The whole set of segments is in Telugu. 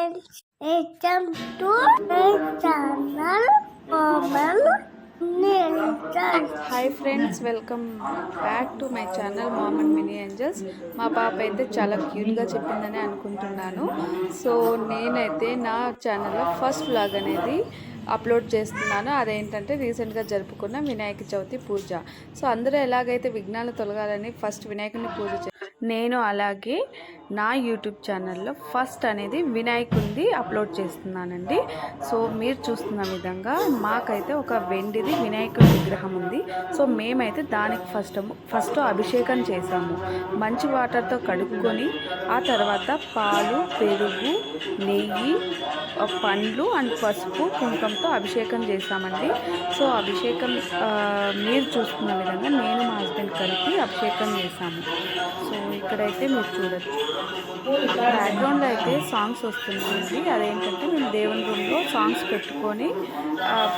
friends, welcome to my channel, Mom Angels. Hi friends, welcome back to my channel mom and mini angels. మా పాప అయితే చాలా క్యూట్గా చెప్పిందని అనుకుంటున్నాను. సో నేనైతే నా ఛానల్లో ఫస్ట్ వ్లాగ్ అనేది అప్లోడ్ చేస్తున్నాను. అదేంటంటే రీసెంట్గా జరుపుకున్న వినాయక చవితి పూజ. సో అందరూ ఎలాగైతే విఘ్నాలు తొలగాలని ఫస్ట్ వినాయకుడిని పూజ నేను అలాగే నా యూట్యూబ్ ఛానల్లో ఫస్ట్ అనేది వినాయకుడిని అప్లోడ్ చేస్తున్నానండి. సో మీరు చూస్తున్న విధంగా మాకైతే ఒక వెండిది వినాయకుడి విగ్రహం ఉంది. సో మేమైతే దానికి ఫస్ట్ అభిషేకం చేసాము. మంచి వాటర్తో కడుక్కొని ఆ తర్వాత పాలు, పెరుగు, నెయ్యి, పండ్లు అండ్ పసుపు, కుంకుమతో అభిషేకం చేసామండి. సో అభిషేకం మీరు చూస్తున్న విధంగా నేను మా హస్బెండ్ కలిపి అభిషేకం చేశాము. సో ఇక్కడైతే మీరు చూడొచ్చు, బ్యాక్గ్రౌండ్లో అయితే సాంగ్స్ వస్తున్నాయండి. అదేంటంటే మేము దేవుని రూమ్లో సాంగ్స్ పెట్టుకొని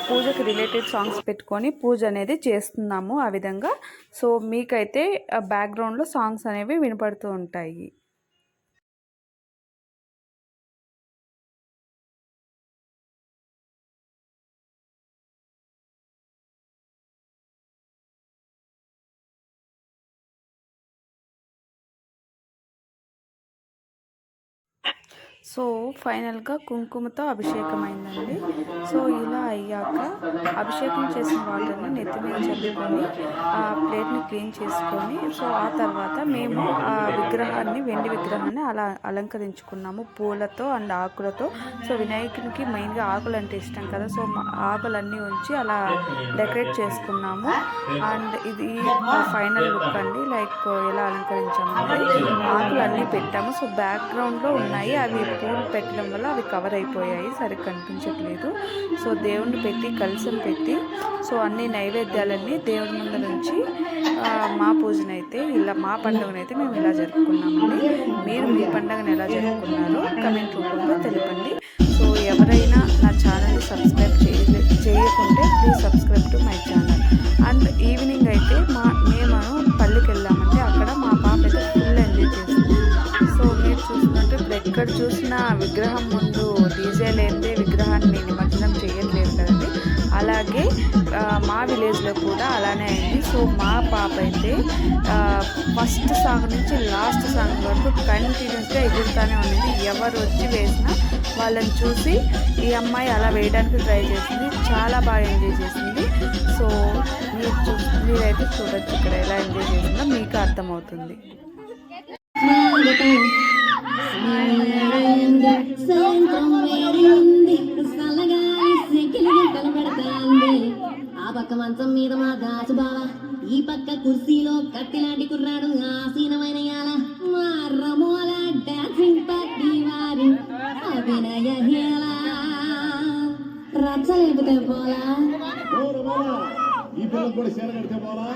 పూజకి రిలేటెడ్ సాంగ్స్ పెట్టుకొని పూజ అనేది చేస్తున్నాము ఆ విధంగా. సో మీకైతే బ్యాక్గ్రౌండ్లో సాంగ్స్ అనేవి వినపడుతూ ఉంటాయి. సో ఫైనల్గా కుంకుమతో అభిషేకం అయిందండి. సో ఇలా అయ్యాక అభిషేకం చేసిన వాటర్ని నెత్తి మీద చల్లుకొని ఆ ప్లేట్ని క్లీన్ చేసుకొని, సో ఆ తర్వాత మేము ఆ విగ్రహాన్ని, వెండి విగ్రహాన్ని అలా అలంకరించుకున్నాము పూలతో అండ్ ఆకులతో. సో వినాయకునికి మెయిన్గా ఆకులు అంటే ఇష్టం కదా, సో ఆకులన్నీ ఉంచి అలా డెకరేట్ చేసుకున్నాము. అండ్ ఇది ఫైనల్ లుక్ అండి, లైక్ ఎలా అలంకరించామంటే ఆకులు అన్నీ పెట్టాము. సో బ్యాక్గ్రౌండ్లో ఉన్నాయి, అవి పూలు పెట్టడం వల్ల అవి కవర్ అయిపోయాయి, సరిగ్గా కనిపించట్లేదు. సో దేవుణ్ణి పెట్టి కలశం పెట్టి సో అన్ని నైవేద్యాలన్నీ దేవుడి ముందు నుంచి మా పూజనైతే ఇలా, మా పండుగనైతే మేము ఇలా జరుపుకున్నామండి. మీరు మీ పండుగను ఎలా జరుపుకున్నారో కమెంట్ రూపంలో తెలిపండి. సో ఎవరైనా నా ఛానల్ని సబ్స్క్రైబ్ చేయకుంటే please subscribe to my channel. And evening అయితే మేము పల్లికి వెళ్ళామండి. అక్కడ మా పాప అయితే ఫుల్ ఎంజాయ్ చేసింది. సో మీరు చూసినట్టు ఎక్కడ చూసినా విగ్రహం ముందు డీజే లేనిదే విగ్రహాన్ని నిమజ్జనం చేయట్లేదు కదండి. అలాగే మా విలేజ్లో కూడా అలానే అయింది. సో మా పాప అయితే ఫస్ట్ సాంగ్ నుంచి లాస్ట్ సాంగ్ వరకు కంటిన్యూస్గా ఎగురుతూనే ఉంది. ఎవరు వచ్చి వేసినా వాళ్ళని చూసి ఈ అమ్మాయి అలా వేయడానికి ట్రై చేసింది, చాలా బాగా ఎంజాయ్ చేసింది. సో మీరైతే చూడొచ్చు ఇక్కడ ఎలా ఎంజాయ్ చేసిందో మీకు అర్థమవుతుంది. ఆ పక్క మంచం మీద మా దాసు బావ, ఈ పక్క కుర్సీలో కత్తిలాంటి కుర్రాడు ఆసీనమైన యాల, మా రమోల డాన్సింగ్ పార్టీ వారి అభినయ హేళ. రచ్చలేపితే పోలా, ఈ పిల్లలు కూడా సేర కడితే పోలా.